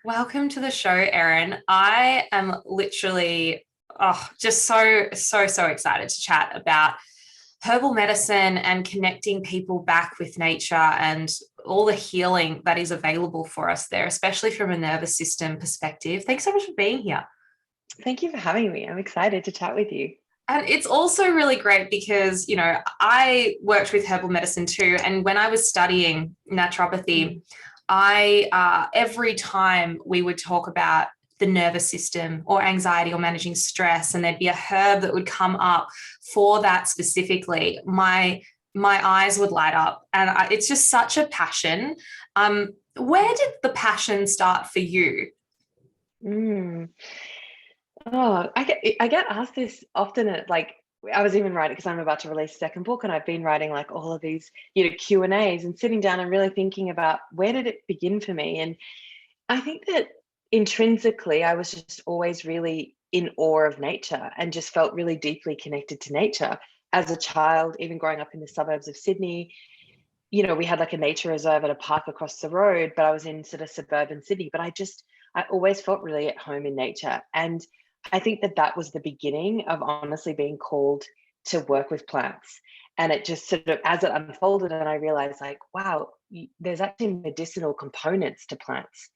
Welcome to the show, Erin. I am literally just so excited to chat about herbal medicine and connecting people back with nature and all the healing that is available for us there, especially from a nervous system perspective. Thanks so much for being here. Thank you for having me. I'm excited to chat with you. And it's also really great because, I worked with herbal medicine too. And when I was studying naturopathy, I every time we would talk about the nervous system or anxiety or managing stress, and there'd be a herb that would come up for that specifically, my eyes would light up, and it's just such a passion. Where did the passion start for you? Mm. Oh, I get asked this often at I was even writing because I'm about to release a second book, and I've been writing like all of these, Q&As and sitting down and really thinking about where did it begin for me. And I think that intrinsically I was just always really in awe of nature and just felt really deeply connected to nature as a child, even growing up in the suburbs of Sydney. We had like a nature reserve at a park across the road, but I was in sort of suburban Sydney. But I always felt really at home in nature. And I think that that was the beginning of honestly being called to work with plants. And it just sort of, as it unfolded, and I realized like, wow, there's actually medicinal components to plants.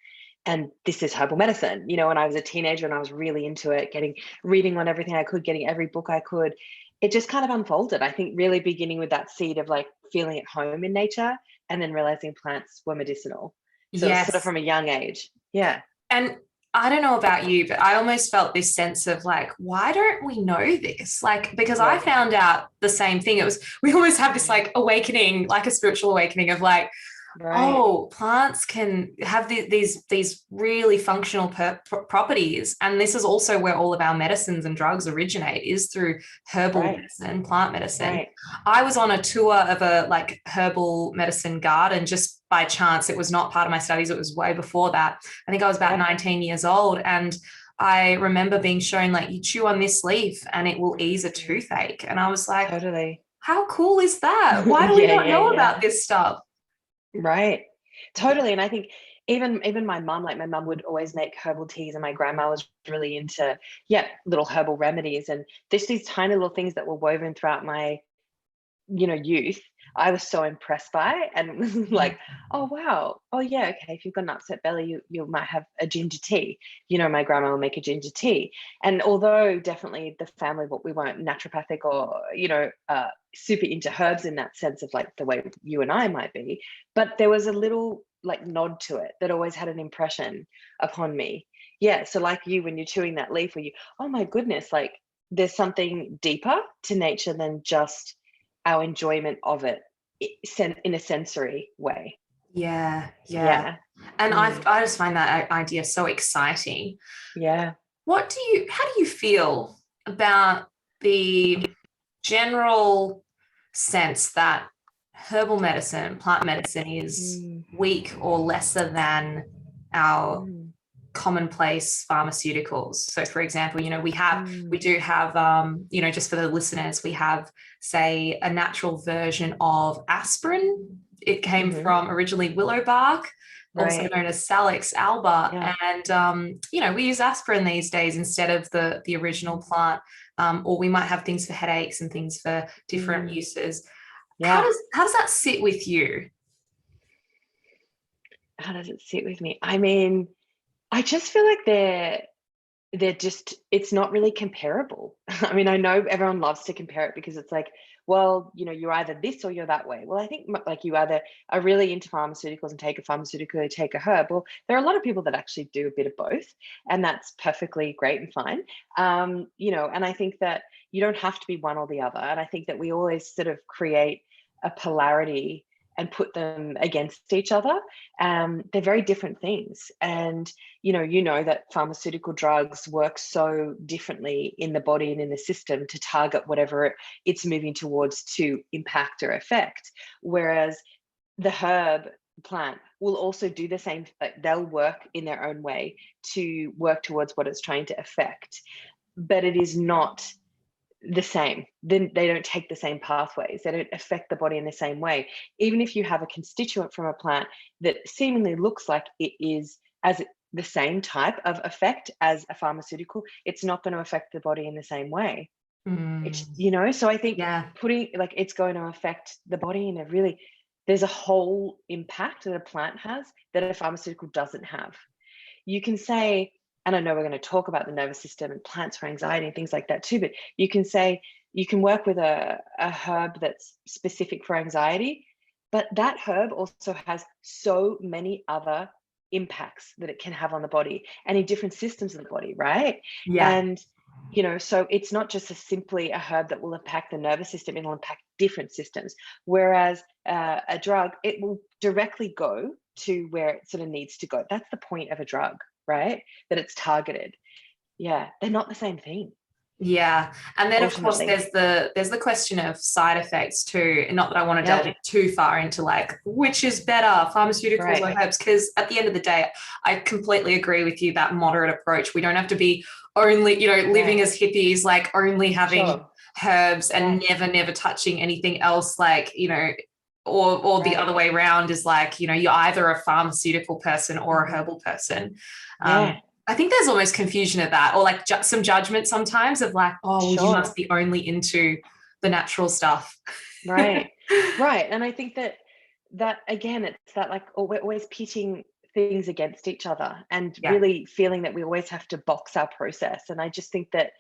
And this is herbal medicine. When I was a teenager and I was really into it, reading on everything I could, getting every book I could, it just kind of unfolded. I think really beginning with that seed of like feeling at home in nature and then realizing plants were medicinal. So it was sort of Yes. from a young age. Yeah. And I don't know about you, but I almost felt this sense of like, why don't we know this? Like, because I Yeah. found out the same thing. We almost have this like awakening, like a spiritual awakening of like, Right. oh, plants can have these really functional properties, and this is also where all of our medicines and drugs originate, is through herbal Right. medicine, plant medicine. Right. I was on a tour of a like herbal medicine garden just by chance. It was not part of my studies. It was way before that. I think I was about Yeah. 19 years old, and I remember being shown like, you chew on this leaf and it will ease a toothache, and I was like, Totally. how cool is that? Why do we Yeah. not Yeah. know Yeah. about this stuff? Right. Totally. And I think even my mum, like my mum would always make herbal teas, and my grandma was really into, yeah, little herbal remedies. And there's these tiny little things that were woven throughout my, youth. I was so impressed by, and it was like, oh wow, oh yeah, okay. If you've got an upset belly, you might have a ginger tea. My grandma will make a ginger tea. And although definitely the family, what we weren't naturopathic or super into herbs in that sense of like the way you and I might be, but there was a little like nod to it that always had an impression upon me. Yeah. So like you, when you're chewing that leaf, where you, oh my goodness, like there's something deeper to nature than just our enjoyment of it in a sensory way. Yeah. Yeah. And Mm. I just find that idea so exciting. Yeah. How do you feel about the general sense that herbal medicine, plant medicine is Mm. weak or lesser than our Mm. commonplace pharmaceuticals? So for example, we Mm. do have just for the listeners, we have, say, a natural version of aspirin. It came Mm-hmm. from originally willow bark, also Right. known as Salix alba. Yeah. And we use aspirin these days instead of the original plant. Or we might have things for headaches and things for different Mm. uses. How Yeah. does that sit with you? How does it sit with me? I mean, I just feel like they're just, it's not really comparable. I mean, I know everyone loves to compare it because it's like, well, you're either this or you're that way. Well, I think like you either are really into pharmaceuticals and take a pharmaceutical or take a herb. Well, there are a lot of people that actually do a bit of both, and that's perfectly great and fine. And I think that you don't have to be one or the other. And I think that we always sort of create a polarity and put them against each other. They're very different things. And you know that pharmaceutical drugs work so differently in the body and in the system to target whatever it's moving towards to impact or affect. Whereas the herb plant will also do the same, like they'll work in their own way to work towards what it's trying to affect. But it is not the same. Then they don't take the same pathways. They don't affect the body in the same way. Even if you have a constituent from a plant that seemingly looks like it is as the same type of effect as a pharmaceutical, it's not going to affect the body in the same way. It's, so I think putting like, it's going to affect the body in a really, there's a whole impact that a plant has that a pharmaceutical doesn't have. You can say, and I know we're going to talk about the nervous system and plants for anxiety and things like that too, but you can say, you can work with a herb that's specific for anxiety, but that herb also has so many other impacts that it can have on the body and in different systems of the body, right? And so it's not just simply a herb that will impact the nervous system, it'll impact different systems. Whereas a drug, it will directly go to where it sort of needs to go. That's the point of a drug, right? That it's targeted. Yeah, they're not the same thing. Yeah. And then of course there's the question of side effects too. And not that I want to delve too far into like which is better, pharmaceuticals or herbs, because at the end of the day, I completely agree with you, that moderate approach. We don't have to be only, living as hippies, like only having herbs and never touching anything else, like, or the other way around is like, you're either a pharmaceutical person or a herbal person. I think there's almost confusion of that, or like some judgment sometimes of like, oh, well, you must be only into the natural stuff. Right. And I think that again, it's that like, we're always pitting things against each other and really feeling that we always have to box our process. And I just think that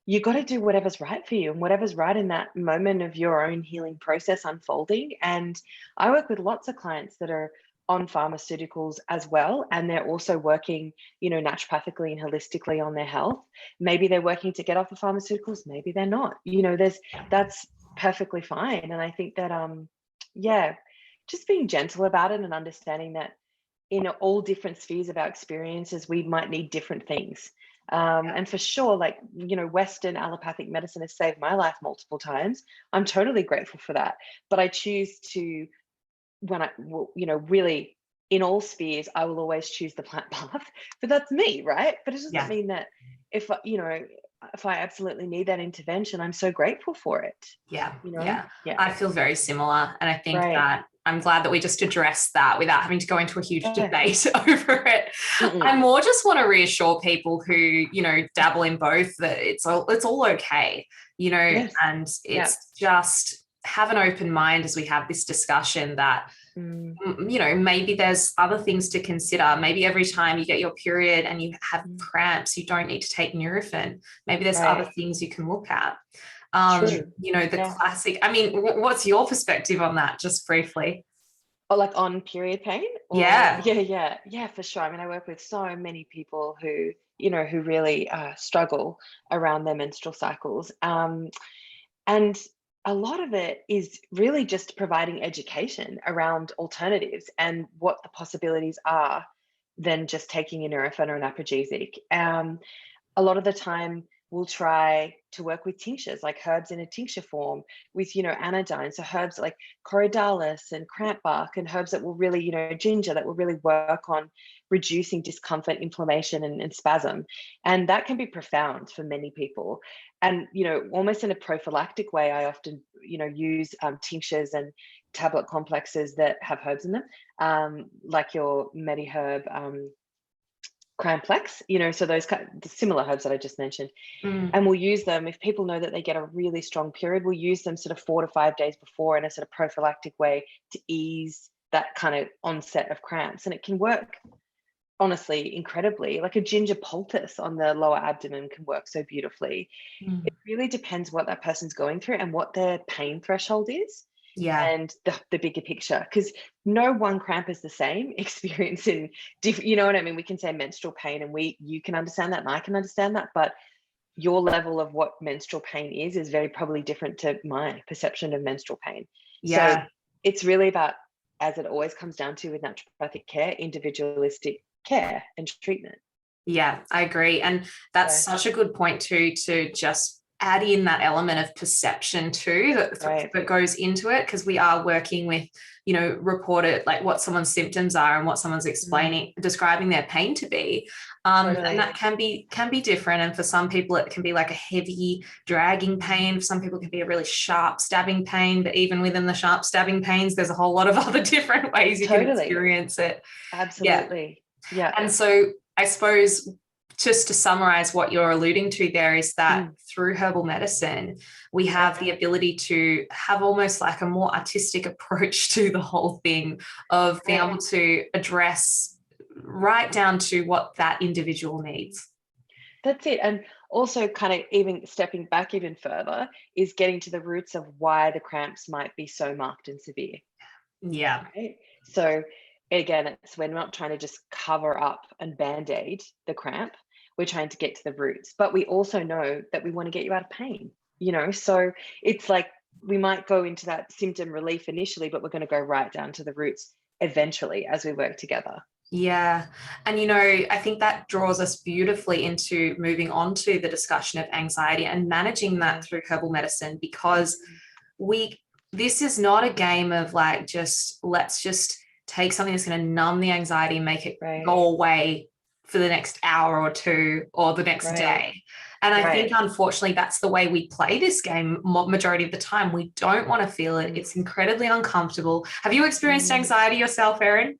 you got to do whatever's right for you and whatever's right in that moment of your own healing process unfolding. And I work with lots of clients that are on pharmaceuticals as well, and they're also working, naturopathically and holistically on their health. Maybe they're working to get off the pharmaceuticals, maybe they're not. That's perfectly fine. And I think that just being gentle about it and understanding that in all different spheres of our experiences, we might need different things. And for sure, like, Western allopathic medicine has saved my life multiple times. I'm totally grateful for that. But I choose to, when I, really in all spheres, I will always choose the plant path, but that's me, right? But it doesn't mean that if I absolutely need that intervention, I'm so grateful for it. Yeah. I feel very similar. And I think that I'm glad that we just addressed that without having to go into a huge debate over it. I more just want to reassure people who, dabble in both that it's all okay, and it's just have an open mind as we have this discussion that, maybe there's other things to consider. Maybe every time you get your period and you have cramps, you don't need to take Nurofen. Maybe there's other things you can look at. The classic, I mean, what's your perspective on that, just briefly? Or like on period pain? Yeah, for sure. I mean, I work with so many people who, who really struggle around their menstrual cycles. And a lot of it is really just providing education around alternatives and what the possibilities are than just taking a Nurofen or an Aprogesic. A lot of the time, we'll try to work with tinctures, like herbs in a tincture form with, anodyne. So herbs like corydalis and cramp bark, and herbs that will really, ginger, that will really work on reducing discomfort, inflammation, and spasm. And that can be profound for many people. And, almost in a prophylactic way, I often, use tinctures and tablet complexes that have herbs in them, like your MediHerb Cramplex, so those the similar herbs that I just mentioned. And we'll use them if people know that they get a really strong period. We'll use them sort of 4 to 5 days before in a sort of prophylactic way to ease that kind of onset of cramps. And it can work, honestly, incredibly. Like a ginger poultice on the lower abdomen can work so beautifully. It really depends what that person's going through and what their pain threshold is. And the bigger picture, because no one cramp is the same experience in different, you know what I mean? We can say menstrual pain and you can understand that and I can understand that, but your level of what menstrual pain is very probably different to my perception of menstrual pain. So it's really about, as it always comes down to with naturopathic care, individualistic care and treatment. Yeah, I agree. And that's such a good point too, to just add in that element of perception too that goes into it, because we are working with, reported like what someone's symptoms are and what someone's describing their pain to be. And that can be different. And for some people, it can be like a heavy dragging pain. For some people, it can be a really sharp stabbing pain. But even within the sharp stabbing pains, there's a whole lot of other different ways you can experience it. Absolutely. Yeah. And so I suppose just to summarize what you're alluding to there is that through herbal medicine, we have the ability to have almost like a more artistic approach to the whole thing of being able to address right down to what that individual needs. That's it. And also kind of even stepping back even further is getting to the roots of why the cramps might be so marked and severe. Yeah. Right. So again, it's we're not trying to just cover up and band-aid the cramp. We're trying to get to the roots, but we also know that we want to get you out of pain, so it's like we might go into that symptom relief initially, but we're going to go right down to the roots eventually as we work together. Yeah. And, I think that draws us beautifully into moving on to the discussion of anxiety and managing that through herbal medicine, because this is not a game of like, let's just take something that's going to numb the anxiety and make it go away for the next hour or two or the next day. And I think, unfortunately, that's the way we play this game majority of the time. We don't want to feel it. It's incredibly uncomfortable. Have you experienced anxiety yourself, Erin?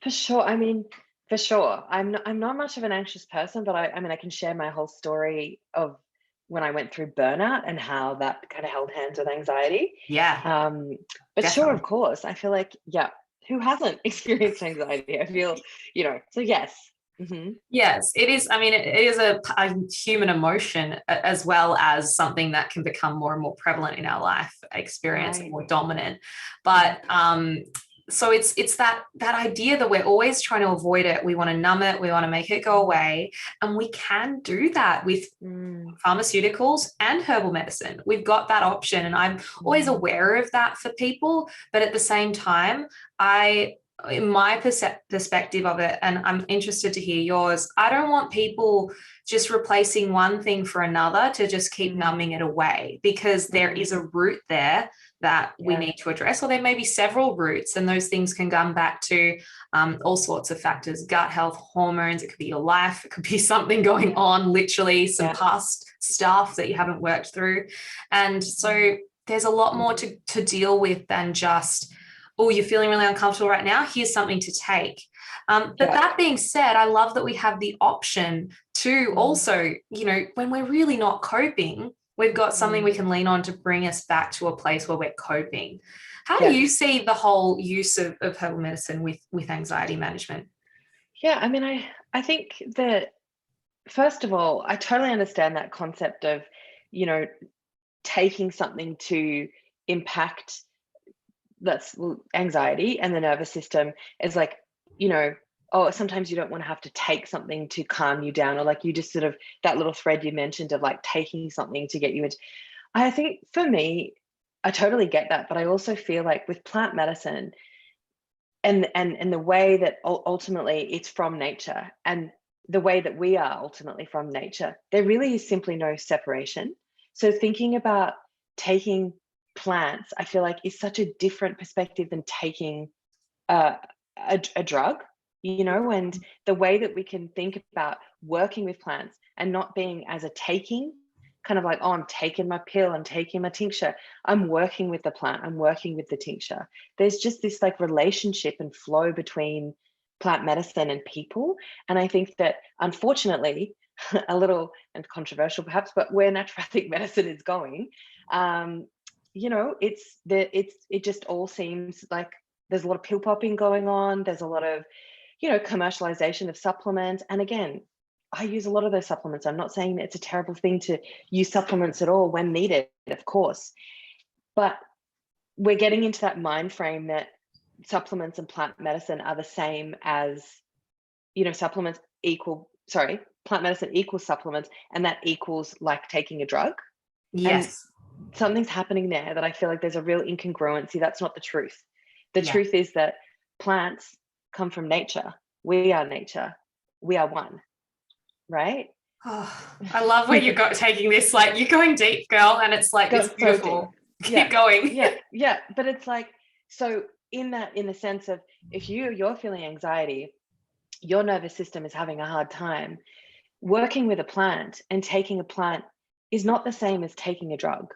For sure. I mean, for sure. I'm not much of an anxious person, but I mean, I can share my whole story of when I went through burnout and how that kind of held hands with anxiety. Yeah. But definitely. Sure, of course. I feel like, who hasn't experienced anxiety? I feel, so yes. Mm-hmm. Yes, it is. I mean, it is a human emotion as well as something that can become more and more prevalent in our life experience and more dominant. But so it's that idea that we're always trying to avoid it. We want to numb it. We want to make it go away. And we can do that with pharmaceuticals and herbal medicine. We've got that option. And I'm always aware of that for people. But at the same time, in my perspective of it, and I'm interested to hear yours, I don't want people just replacing one thing for another to just keep numbing it away, because there is a root there that we need to address, or there may be several roots, and those things can come back to all sorts of factors: gut health, hormones, it could be your life, it could be something going on, literally some past stuff that you haven't worked through. And so there's a lot more to deal with than just, oh, you're feeling really uncomfortable right now, here's something to take. But that being said, I love that we have the option to also, when we're really not coping, we've got something we can lean on to bring us back to a place where we're coping. How do you see the whole use of herbal medicine with anxiety management? Yeah, I mean, I think that, first of all, I totally understand that concept of, taking something to impact that's anxiety and the nervous system is like, sometimes you don't want to have to take something to calm you down, or like you just sort of, that little thread you mentioned of like taking something to get you into. I think for me, I totally get that, but I also feel like with plant medicine and the way that ultimately it's from nature, and the way that we are ultimately from nature, there really is simply no separation. So thinking about taking plants, I feel like, is such a different perspective than taking a drug, and the way that we can think about working with plants and not being as a taking, kind of like, oh, I'm taking my pill, I'm taking my tincture. I'm working with the plant, I'm working with the tincture. There's just this like relationship and flow between plant medicine and people. And I think that, unfortunately, a little and controversial perhaps, but where naturopathic medicine is going, it just all seems like there's a lot of pill popping going on. There's a lot of, commercialization of supplements. And again, I use a lot of those supplements. I'm not saying that it's a terrible thing to use supplements at all when needed, of course. But we're getting into that mind frame that supplements and plant medicine are the same as, plant medicine equals supplements, and that equals like taking a drug. Yes. And something's happening there that I feel like there's a real incongruency. That's not the truth. The truth is that plants come from nature. We are nature. We are one. Right? Oh, I love where you're taking this, like you're going deep, girl, and it's like, it's beautiful. Keep going. Yeah. But it's like, so in the sense of, if you're feeling anxiety, your nervous system is having a hard time, working with a plant and taking a plant is not the same as taking a drug.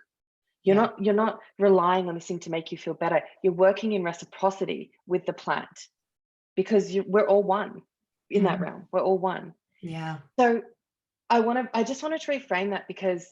You're not relying on this thing to make you feel better. You're working in reciprocity with the plant, because we're all one. in that realm. We're all one. Yeah. So I just wanted to reframe that, because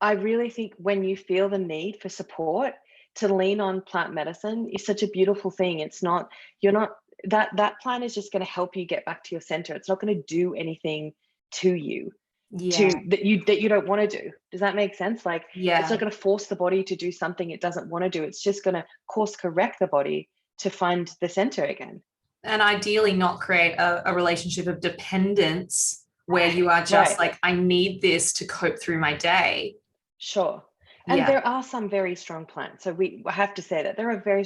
I really think when you feel the need for support, to lean on plant medicine is such a beautiful thing. It's not, you're not, that plant is just going to help you get back to your center. It's not going to do anything to you, Yeah. that you don't want to do. Does that make sense? Like, it's not Yeah. going to force the body to do something it doesn't want to do. It's just going to course correct the body to find the center again. And ideally not create a relationship of dependence where you are just Right. like, I need this to cope through my day. Sure. And Yeah. there are some very strong plants. So I have to say that there are very,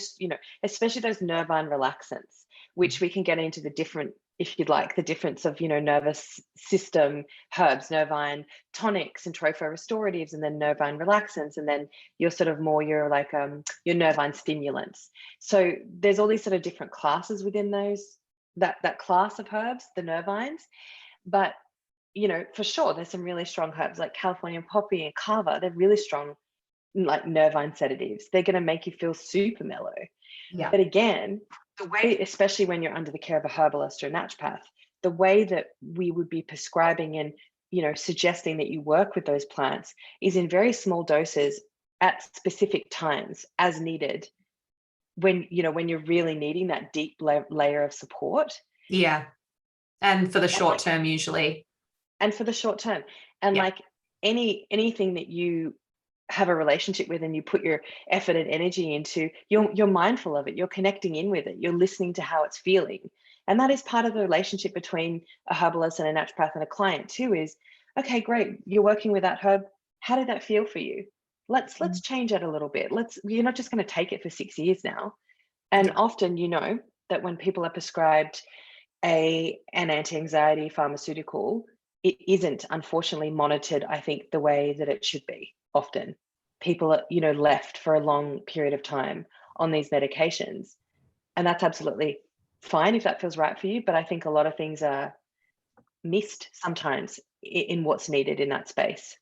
especially those nervine relaxants, which we can get into the different, if you'd like, the difference of, nervous system herbs, nervine tonics and tropho-restoratives, and then nervine relaxants, and then your sort of more your like your nervine stimulants. So there's all these sort of different classes within those, that class of herbs, the nervines. But for sure, there's some really strong herbs like Californian poppy and kava. They're really strong, like nervine sedatives. They're going to make you feel super mellow. Yeah. But again, the way, especially when you're under the care of a herbalist or a naturopath, the way that we would be prescribing and suggesting that you work with those plants is in very small doses at specific times as needed, when you're really needing that deep layer of support. Yeah. And for the short term, usually. And for the short term. And Yeah. like anything that you have a relationship with and you put your effort and energy into, you're mindful of it, you're connecting in with it, you're listening to how it's feeling. And that is part of the relationship between a herbalist and a naturopath and a client too, is, okay, great, you're working with that herb. How did that feel for you? Let's change it a little bit. You're not just going to take it for 6 years now. And Yeah. often, that when people are prescribed an anti-anxiety pharmaceutical, it isn't unfortunately monitored, I think, the way that it should be. Often people are, left for a long period of time on these medications, and that's absolutely fine if that feels right for you. But I think a lot of things are missed sometimes in what's needed in that space.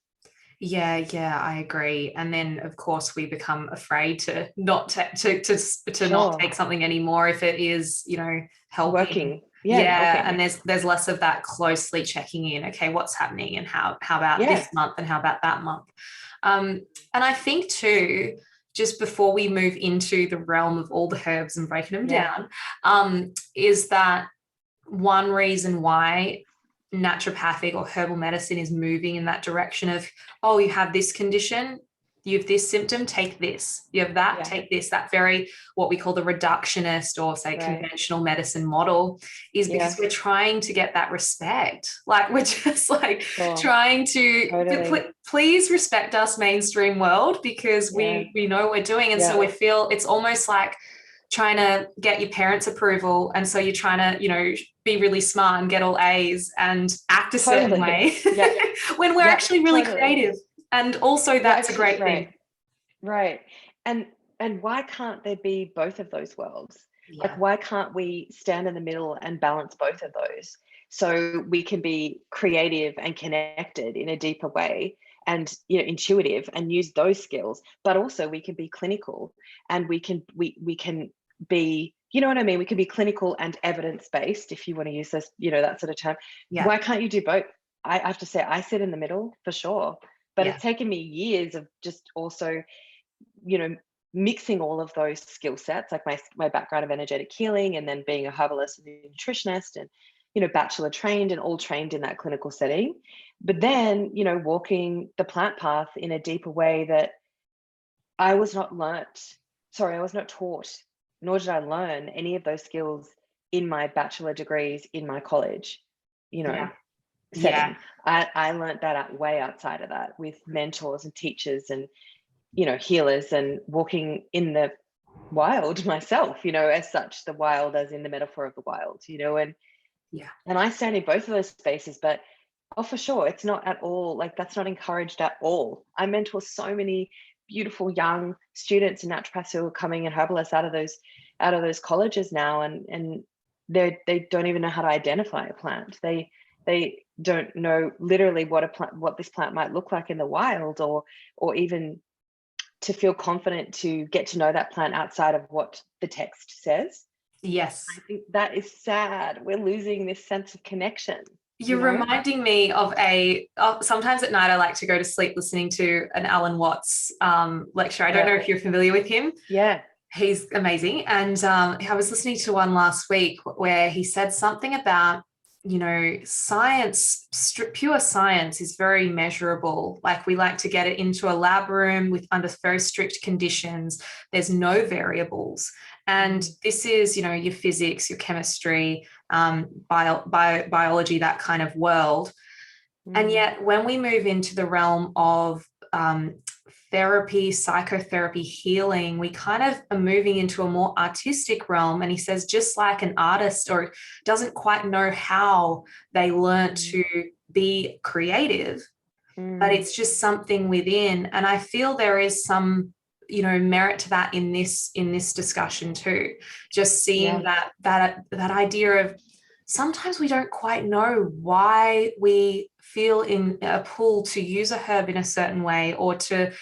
Yeah, I agree. And then, of course, we become afraid to not to not take something anymore if it is, helping. Working. Yeah, Helping. and there's less of that closely checking in. Okay, what's happening, and how about this month, and how about that month? And I think too, just before we move into the realm of all the herbs and breaking them down, is that one reason why naturopathic or herbal medicine is moving in that direction of, oh, you have this condition, you have this symptom, take this, you have that, take this, that very, what we call the reductionist or say conventional medicine model, is because we're trying to get that respect. Like, we're just like trying to please respect us, mainstream world, because we know what we're doing. And so we feel it's almost like trying to get your parents' approval, and so you're trying to be really smart and get all A's and act a certain way when we're actually really creative, and also that's a great thing. Right. And why can't there be both of those worlds? Like, why can't we stand in the middle and balance both of those, so we can be creative and connected in a deeper way, and intuitive, and use those skills, but also we can be clinical, and we can be, what I mean, we can be clinical and evidence-based, if you want to use this, that sort of term. Why can't you do both? I have to say, I sit in the middle for sure, but it's taken me years of just also mixing all of those skill sets, like my background of energetic healing, and then being a herbalist and a nutritionist, and bachelor trained, and all trained in that clinical setting. But then, walking the plant path in a deeper way that I was not taught, nor did I learn any of those skills in my bachelor degrees in my college, setting. I learned that way outside of that, with mentors and teachers and, healers, and walking in the wild myself, as such, the wild as in the metaphor of the wild, and I stand in both of those spaces. But for sure, it's not at all like, that's not encouraged at all. I mentor so many beautiful young students and naturopaths who are coming and herbalists out of those colleges now, and they don't even know how to identify a plant. They don't know literally what this plant might look like in the wild, or even to feel confident to get to know that plant outside of what the text says. Yes. I think that is sad. We're losing this sense of connection, You're reminding me of sometimes at night I like to go to sleep listening to an Alan Watts lecture. I don't know if you're familiar with him. Yeah. He's amazing. And I was listening to one last week where he said something about, science, pure science is very measurable. Like we like to get it into a lab room under very strict conditions. There's no variables. And this is, your physics, your chemistry, biology, that kind of world. And yet when we move into the realm of therapy, psychotherapy, healing, we kind of are moving into a more artistic realm. And he says, just like an artist or doesn't quite know how they learn to be creative, but it's just something within. And I feel there is some, merit to that in this discussion too. Just seeing that idea of sometimes we don't quite know why we feel in a pull to use a herb in a certain way or to,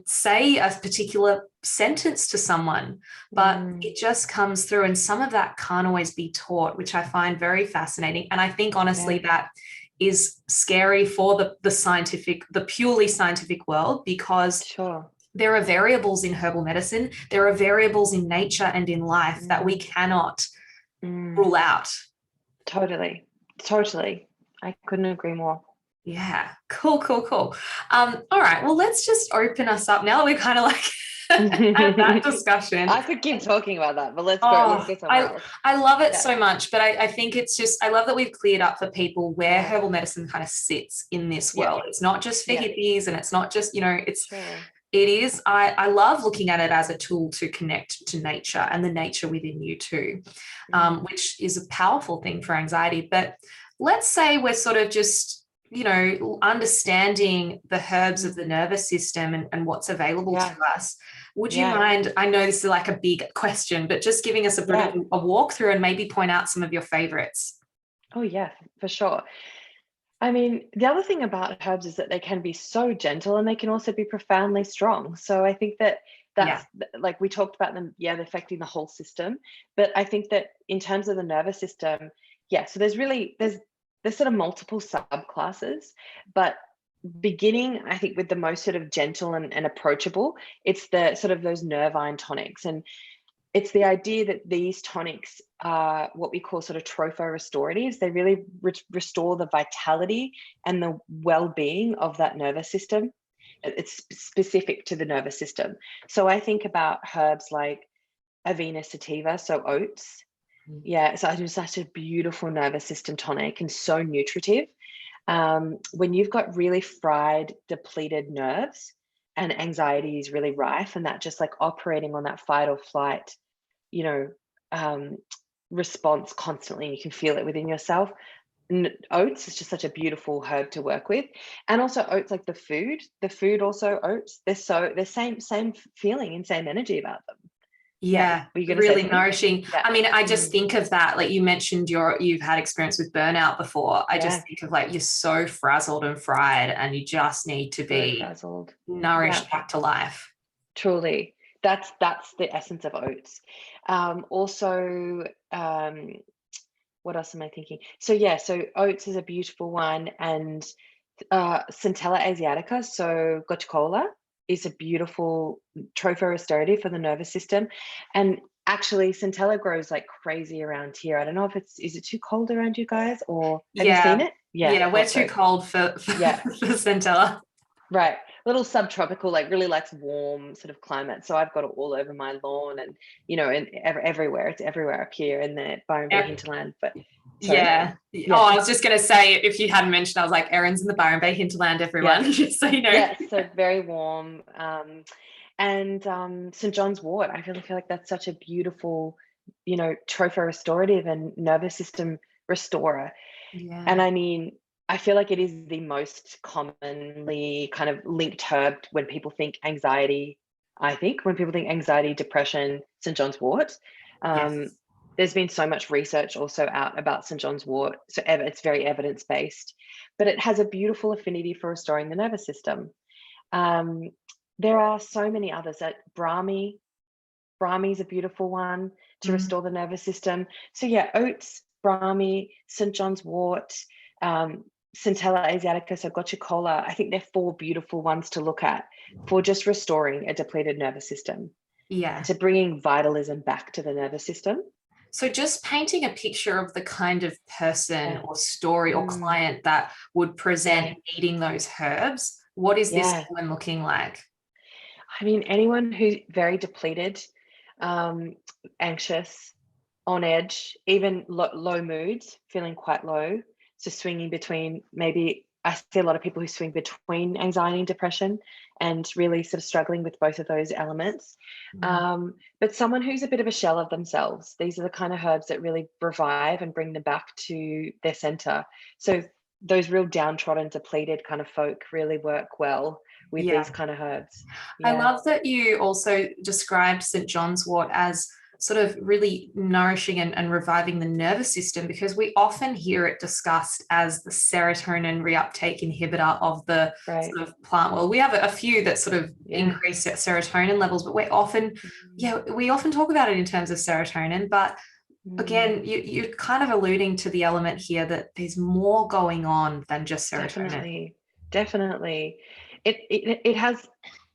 say a particular sentence to someone, but it just comes through. And some of that can't always be taught, which I find very fascinating. And I think honestly that is scary for the purely scientific world, because there are variables in herbal medicine. There are variables in nature and in life that we cannot rule out. Totally. I couldn't agree more. Yeah. Cool. All right. Well, let's just open us up now that we're kind of like had that discussion. I could keep talking about that, but let's go somewhere else. I love it so much, but I think it's just, I love that we've cleared up for people where herbal medicine kind of sits in this world. It's not just for hippies, and it's not just, it is, I love looking at it as a tool to connect to nature and the nature within you too, which is a powerful thing for anxiety. But let's say we're sort of just, understanding the herbs of the nervous system and what's available to us. Would you mind, I know this is like a big question, but just giving us a bit of a walkthrough and maybe point out some of your favorites? Oh yeah, for sure. I mean, the other thing about herbs is that they can be so gentle and they can also be profoundly strong. So I think that's like we talked about them, affecting the whole system. But I think that in terms of the nervous system, so there's sort of multiple subclasses, but beginning, I think, with the most sort of gentle and approachable, it's the sort of those nervine tonics. And it's the idea that these tonics are what we call sort of tropho-restoratives. They really restore the vitality and the well-being of that nervous system. It's specific to the nervous system. So I think about herbs like Avena sativa, so oats. So I do such a beautiful nervous system tonic and so nutritive. When you've got really fried, depleted nerves, and anxiety is really rife, and that just like operating on that fight or flight, response constantly, and you can feel it within yourself. And oats is just such a beautiful herb to work with. And also oats, like the food also oats, they're same feeling and same energy about them. Really nourishing. I mean, I just think of that, like you mentioned you've had experience with burnout before. I just think of like, you're so frazzled and fried and you just need to be nourished back to life. Truly. That's the essence of oats. Also, what else am I thinking? So oats is a beautiful one, and Centella asiatica, so gotukola, is a beautiful tropho-restorative for the nervous system. And actually Centella grows like crazy around here. I don't know if is it too cold around you guys, or have you seen it? We're too cold for Centella. Right. A little subtropical, like really likes warm sort of climate. So I've got it all over my lawn, and and everywhere. It's everywhere up here in the Byron Bay hinterland. But I was just going to say, if you hadn't mentioned, I was like, Erin's in the Byron Bay hinterland, everyone, just so you know. So very warm. And St. John's wort, I really feel like that's such a beautiful, tropho-restorative and nervous system restorer. And I mean, I feel like it is the most commonly kind of linked herb when people think anxiety. When people think anxiety, depression, St. John's wort. There's been so much research also out about St. John's wort. So it's very evidence-based, but it has a beautiful affinity for restoring the nervous system. There are so many others. Brahmi is a beautiful one. to restore the nervous system. So yeah, oats, Brahmi, St. John's wort, Centella asiatica, so gotcha cola. I think they're 4 beautiful ones to look at for just restoring a depleted nervous system. Yeah. To bringing vitalism back to the nervous system. So just painting a picture of the kind of person or story or client that would present eating those herbs, what is this woman looking like? I mean, anyone who's very depleted, anxious, on edge, even low moods, feeling quite low. So swinging between, maybe I see a lot of people who swing between anxiety and depression and really sort of struggling with both of those elements. But someone who's a bit of a shell of themselves, these are the kind of herbs that really revive and bring them back to their center. So those real downtrodden, depleted kind of folk really work well with these kind of herbs. I love that you also described St. John's wort as sort of really nourishing and reviving the nervous system, because we often hear it discussed as the serotonin reuptake inhibitor of the sort of plant world. We have a few that sort of increase serotonin levels, but we often talk about it in terms of serotonin. But again, you're kind of alluding to the element here that there's more going on than just serotonin. Definitely. It has,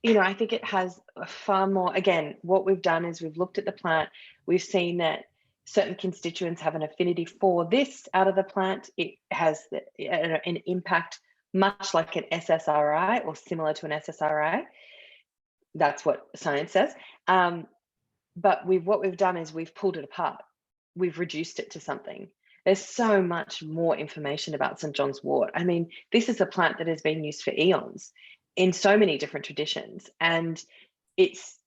I think it has a far more, again, what we've done is we've looked at the plant, we've seen that certain constituents have an affinity for this out of the plant. It has an impact much like an SSRI or similar to an SSRI. That's what science says. But what we've done is we've pulled it apart. We've reduced it to something. There's so much more information about St. John's wort. I mean, this is a plant that has been used for eons in so many different traditions, and it's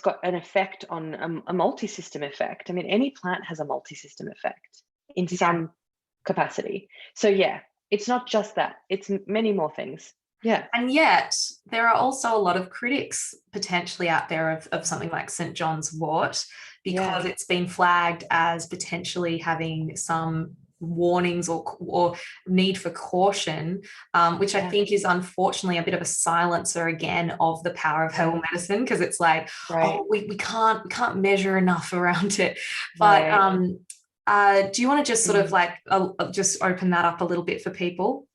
got an effect on a multi-system effect. I mean, any plant has a multi-system effect in some capacity. So yeah, it's not just that, it's many more things. Yeah. And yet there are also a lot of critics potentially out there of something like St. John's wort, because it's been flagged as potentially having some warnings or need for caution, which I think is unfortunately a bit of a silencer again of the power of herbal medicine, because it's like, we can't measure enough around it. But do you want to just sort of like just open that up a little bit for people?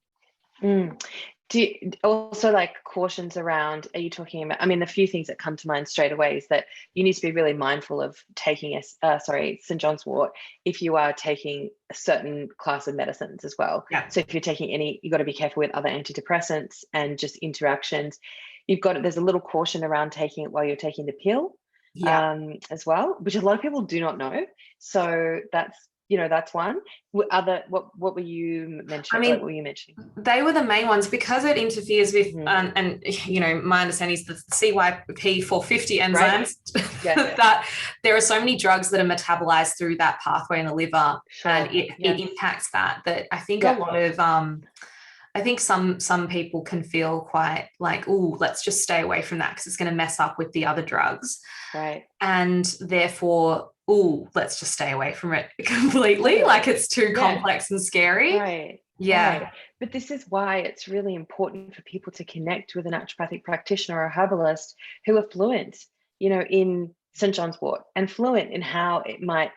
Do you also like cautions around, are you talking about, I mean, the few things that come to mind straight away is that you need to be really mindful of taking St. John's wort if you are taking a certain class of medicines as well. So if you're taking any, you've got to be careful with other antidepressants and just interactions. There's a little caution around taking it while you're taking the pill as well, which a lot of people do not know. So that's one. What were you mentioning? I mean, what were you mentioning? They were the main ones, because it interferes with, and my understanding is the CYP450 enzymes, that there are so many drugs that are metabolized through that pathway in the liver, and it impacts that I think a lot of, I think some people can feel quite like, oh, let's just stay away from that because it's going to mess up with the other drugs. Right. And therefore, let's just stay away from it completely. Like it's too complex and scary. Right. But this is why it's really important for people to connect with a naturopathic practitioner or a herbalist who are fluent, in St. John's wort, and fluent in how it might,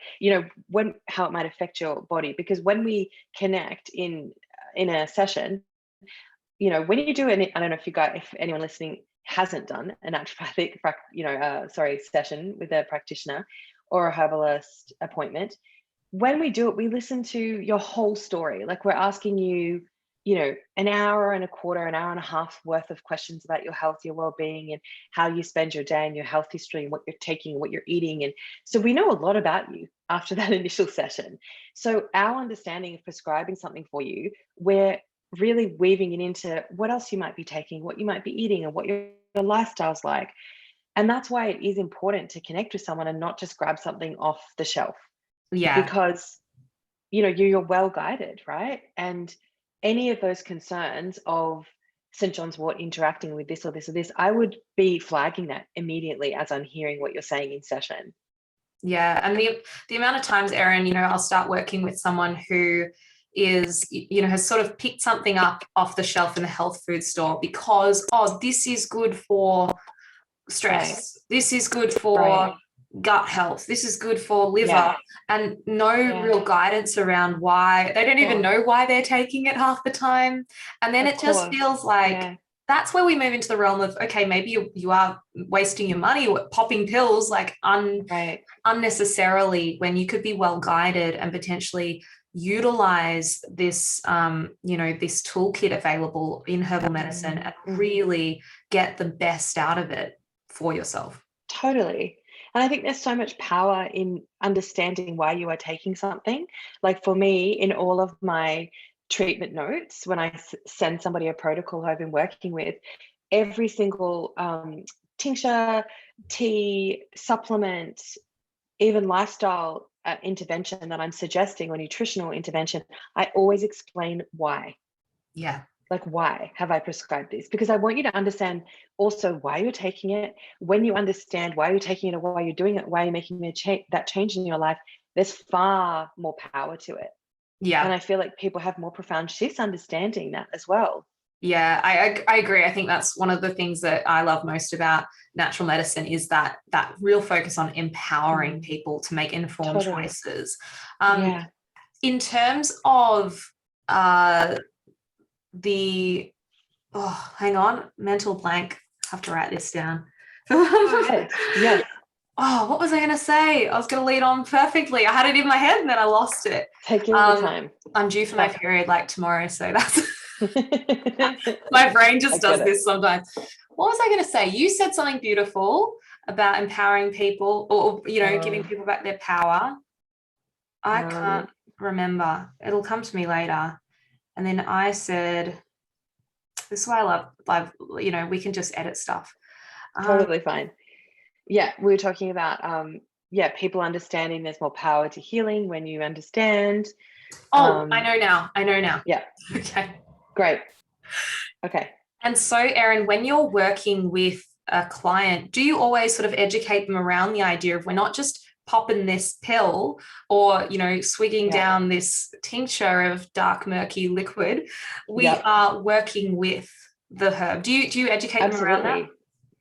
how it might affect your body. Because when we connect in a session, when you do it, I don't know if anyone listening hasn't done a naturopathic, session with a practitioner or a herbalist appointment. When we do it, we listen to your whole story. Like we're asking you, an hour and a quarter, an hour and a half worth of questions about your health, your well-being, and how you spend your day and your health history and what you're taking, what you're eating. And so we know a lot about you after that initial session. So our understanding of prescribing something for you, we're really weaving it into what else you might be taking, what you might be eating, and what your lifestyle's like. And that's why it is important to connect with someone and not just grab something off the shelf. Because, you're well guided, right? And any of those concerns of St. John's wort interacting with this or this or this, I would be flagging that immediately as I'm hearing what you're saying in session. Yeah. And the amount of times, Erin, I'll start working with someone who is, has sort of picked something up off the shelf in the health food store because, this is good for stress. This is good for gut health. This is good for liver. Yeah. And no Yeah. real guidance around why. They don't even know why they're taking it half the time. And then Of it just course. feels like Yeah. that's where we move into the realm of, okay, maybe you are wasting your money popping pills like Right. unnecessarily, when you could be well guided and potentially utilize this this toolkit available in herbal medicine and really get the best out of it for yourself. Totally. And I think there's so much power in understanding why you are taking something. Like for me, in all of my treatment notes, when I send somebody a protocol I've been working with, every single tincture, tea, supplement, even lifestyle intervention that I'm suggesting, or nutritional intervention, I always explain why. Yeah. Like, why have I prescribed this? Because I want you to understand also why you're taking it. When you understand why you're taking it, or why you're doing it, why you're making that change in your life, there's far more power to it. Yeah. And I feel like people have more profound shifts understanding that as well. Yeah, I agree. I think that's one of the things that I love most about natural medicine, is that real focus on empowering people to make informed choices. Yeah. In terms of hang on, mental blank. I have to write this down. Yes. Oh, what was I going to say? I was going to lead on perfectly. I had it in my head and then I lost it. Take your time. I'm due for my period like tomorrow, so that's my brain just does this sometimes. What was I going to say? You said something beautiful about empowering people, or giving people back their power. I can't remember. It'll come to me later. And then I said, this is why I love, we can just edit stuff. Totally fine. Yeah, we were talking about people understanding there's more power to healing when you understand. I know now. Yeah. Okay. Great. Okay. And so, Erin, when you're working with a client, do you always sort of educate them around the idea of, we're not just popping this pill or, swigging down this tincture of dark, murky liquid? We are working with the herb. Do you educate them around that?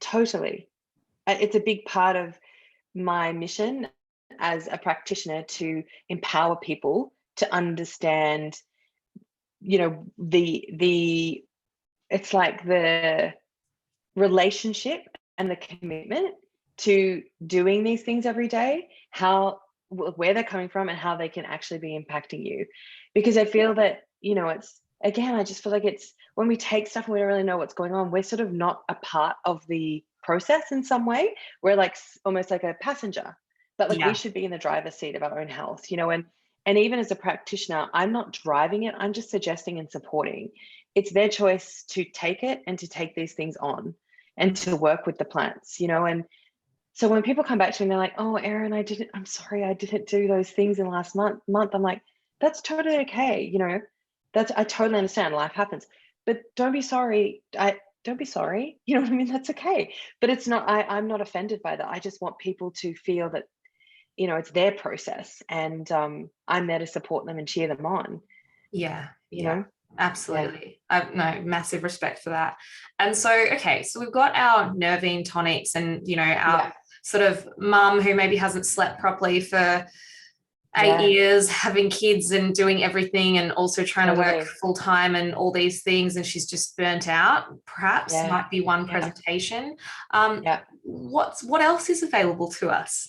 Totally. It's a big part of my mission as a practitioner to empower people to understand, it's like the relationship and the commitment to doing these things every day, where they're coming from and how they can actually be impacting you. Because I feel that, I just feel like it's when we take stuff and we don't really know what's going on, we're sort of not a part of the process in some way. We're like almost like a passenger, but like we should be in the driver's seat of our own health, and even as a practitioner, I'm not driving it. I'm just suggesting and supporting. It's their choice to take it and to take these things on and to work with the plants, and so when people come back to me and they're like, oh, Erin, I'm sorry, I didn't do those things in last month. I'm like, that's totally okay. I totally understand, life happens, but don't be sorry. Don't be sorry. You know what I mean? That's okay. But it's not, I'm not offended by that. I just want people to feel that, it's their process, and I'm there to support them and cheer them on. Yeah. You know? Absolutely. No, massive respect for that. And so, okay, so we've got our nervine tonics and, our sort of mum who maybe hasn't slept properly for 8 years, having kids and doing everything, and also trying to work full time and all these things, and she's just burnt out, perhaps might be one presentation. What else is available to us?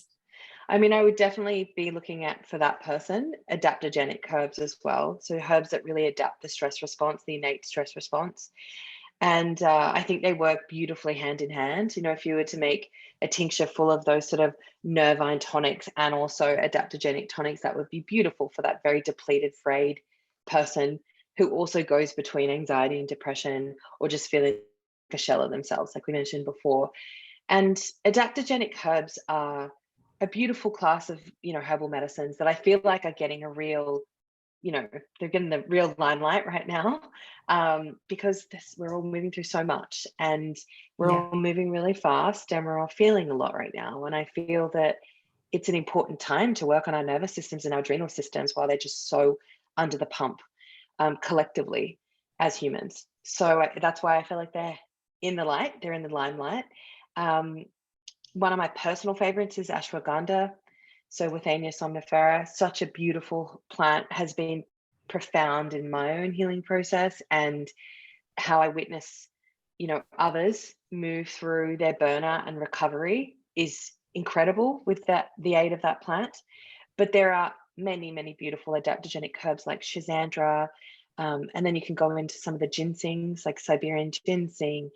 I mean, I would definitely be looking at, for that person, adaptogenic herbs as well. So herbs that really adapt the stress response, the innate stress response. And I think they work beautifully hand in hand. If you were to make a tincture full of those sort of nervine tonics and also adaptogenic tonics, that would be beautiful for that very depleted, frayed person who also goes between anxiety and depression, or just feeling like a shell of themselves, like we mentioned before. And adaptogenic herbs are a beautiful class of, herbal medicines that I feel like are getting a real, they're getting the real limelight right now, because we're all moving through so much, and we're all moving really fast, and we're all feeling a lot right now. And I feel that it's an important time to work on our nervous systems and our adrenal systems while they're just so under the pump, collectively as humans. So that's why I feel like they're in the light, they're in the limelight. One of my personal favorites is ashwagandha. So Withania somnifera, such a beautiful plant, has been profound in my own healing process, and how I witness, others move through their burnout and recovery is incredible with the aid of that plant. But there are many, many beautiful adaptogenic herbs like schizandra. And then you can go into some of the ginsengs like Siberian ginseng,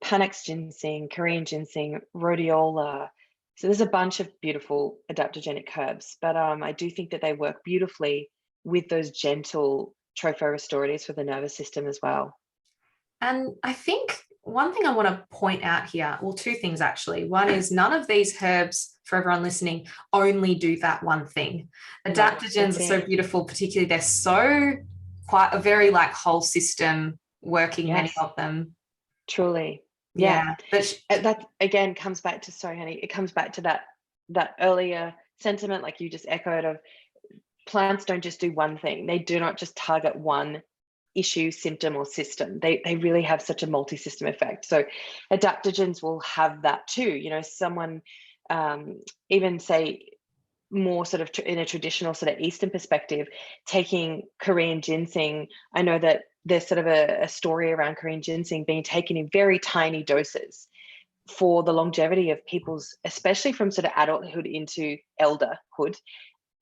Panax ginseng, Korean ginseng, rhodiola. So there's a bunch of beautiful adaptogenic herbs, but I do think that they work beautifully with those gentle tropho-restoratives for the nervous system as well. And I think one thing I want to point out here, well, two things actually. One is none of these herbs, for everyone listening, only do that one thing. Adaptogens are so beautiful, particularly they're so quite a very like whole system working, many of them. Truly. Yeah. That again comes back to, sorry, honey, it comes back to that earlier sentiment, like you just echoed, of plants don't just do one thing. They do not just target one issue, symptom, or system. They really have such a multi-system effect. So adaptogens will have that too. Someone even say more sort of in a traditional sort of Eastern perspective, taking Korean ginseng. I know that there's sort of a story around Korean ginseng being taken in very tiny doses for the longevity of people's, especially from sort of adulthood into elderhood,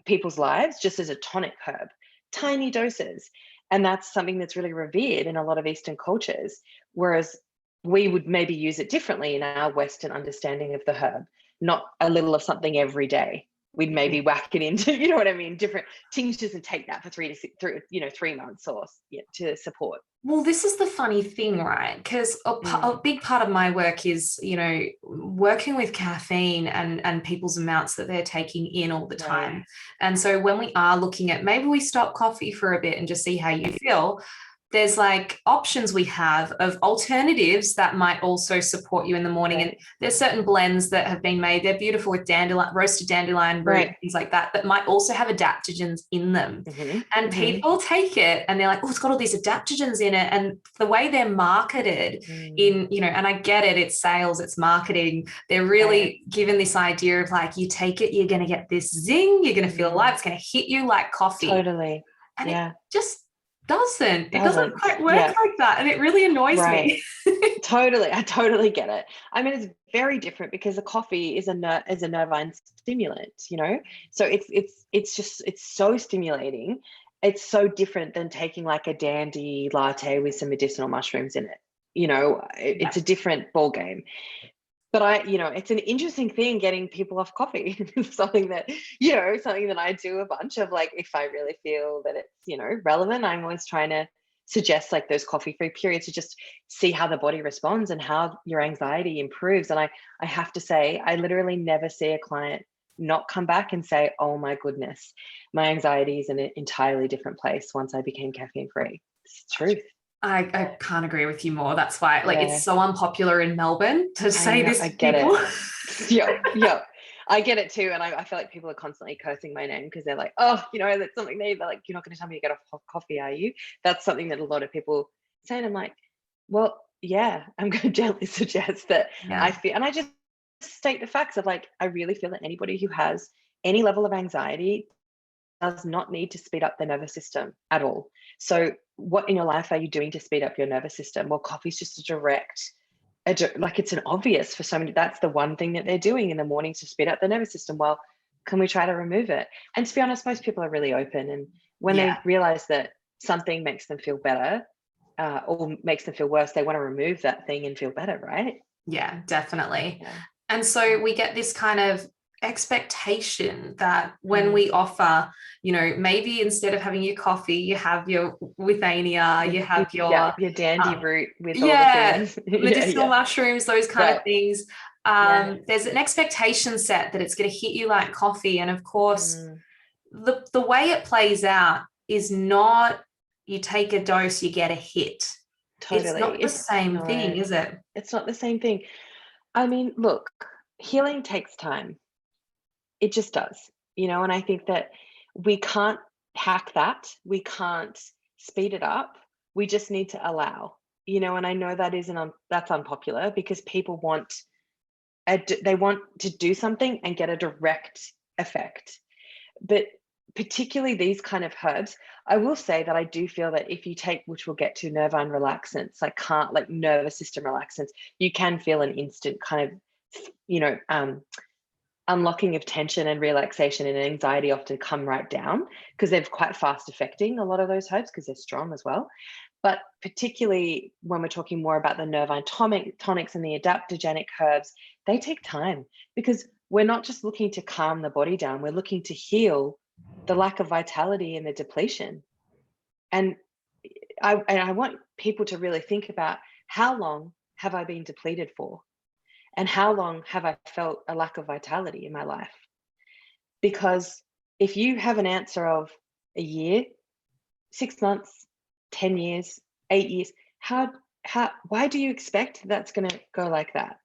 people's lives, just as a tonic herb, tiny doses. And that's something that's really revered in a lot of Eastern cultures, whereas we would maybe use it differently in our Western understanding of the herb, not a little of something every day. We'd maybe whack it into, you know what I mean, different tinctures and take that for 3 months or to support. Well, this is the funny thing, right? Because a big part of my work is, working with caffeine and people's amounts that they're taking in all the time. Right. And so when we are looking at, maybe we stop coffee for a bit and just see how you feel, there's like options we have of alternatives that might also support you in the morning. Right. And there's certain blends that have been made. They're beautiful with roasted dandelion root, right, things like that might also have adaptogens in them. Mm-hmm. And people take it and they're like, oh, it's got all these adaptogens in it. And the way they're marketed in, and I get it, it's sales, it's marketing. They're really given this idea of like, you take it, you're going to get this zing, you're going to feel alive, it's going to hit you like coffee. Totally. And it just doesn't quite work like that, and it really annoys me. Totally, I totally get it. I mean, it's very different because the coffee is a nervine stimulant, so it's so stimulating. It's so different than taking like a dandy latte with some medicinal mushrooms in it. It's a different ball game. But it's an interesting thing getting people off coffee. something that I do a bunch of, like, if I really feel that it's, relevant, I'm always trying to suggest like those coffee-free periods to just see how the body responds and how your anxiety improves. And I have to say, I literally never see a client not come back and say, oh my goodness, my anxiety is in an entirely different place once I became caffeine-free. It's the truth. I can't agree with you more. That's why, it's so unpopular in Melbourne to say this to people. Yeah. I get it too. And I feel like people are constantly cursing my name because they're like, oh, that's something they're like, you're not going to tell me to get off coffee, are you? That's something that a lot of people say. And I'm like, well, yeah, I'm going to gently suggest that I feel, and I just state the facts of like, I really feel that anybody who has any level of anxiety does not need to speed up the nervous system at all. So what in your life are you doing to speed up your nervous system? Well, coffee's just it's an obvious for so many. That's the one thing that they're doing in the mornings to speed up the nervous system. Well, can we try to remove it? And to be honest, most people are really open. And when they realize that something makes them feel better or makes them feel worse, they want to remove that thing and feel better, right? Yeah, definitely. Yeah. And so we get this kind of expectation that when we offer, maybe instead of having your coffee, you have your Withania, you have your dandy root with all the things. medicinal mushrooms, those kind of things. There's an expectation set that it's going to hit you like coffee. And of course, the way it plays out is not you take a dose, you get a hit. Totally. It's not the same thing, is it? It's not the same thing. I mean, look, healing takes time. It just does, and I think that we can't hack that. We can't speed it up. We just need to allow, and I know that that's unpopular because people want they want to do something and get a direct effect. But particularly these kind of herbs, I will say that I do feel that if you take, which we'll get to, nervine relaxants, like nervous system relaxants, you can feel an instant kind of, unlocking of tension and relaxation and anxiety often come right down, because they're quite fast affecting, a lot of those herbs, because they're strong as well. But particularly when we're talking more about the nervine tonics and the adaptogenic herbs, they take time, because we're not just looking to calm the body down, we're looking to heal the lack of vitality and the depletion. And I want people to really think about, how long have I been depleted for? And how long have I felt a lack of vitality in my life? Because if you have an answer of a year, 6 months, 10 years, 8 years, why do you expect that's going to go like that?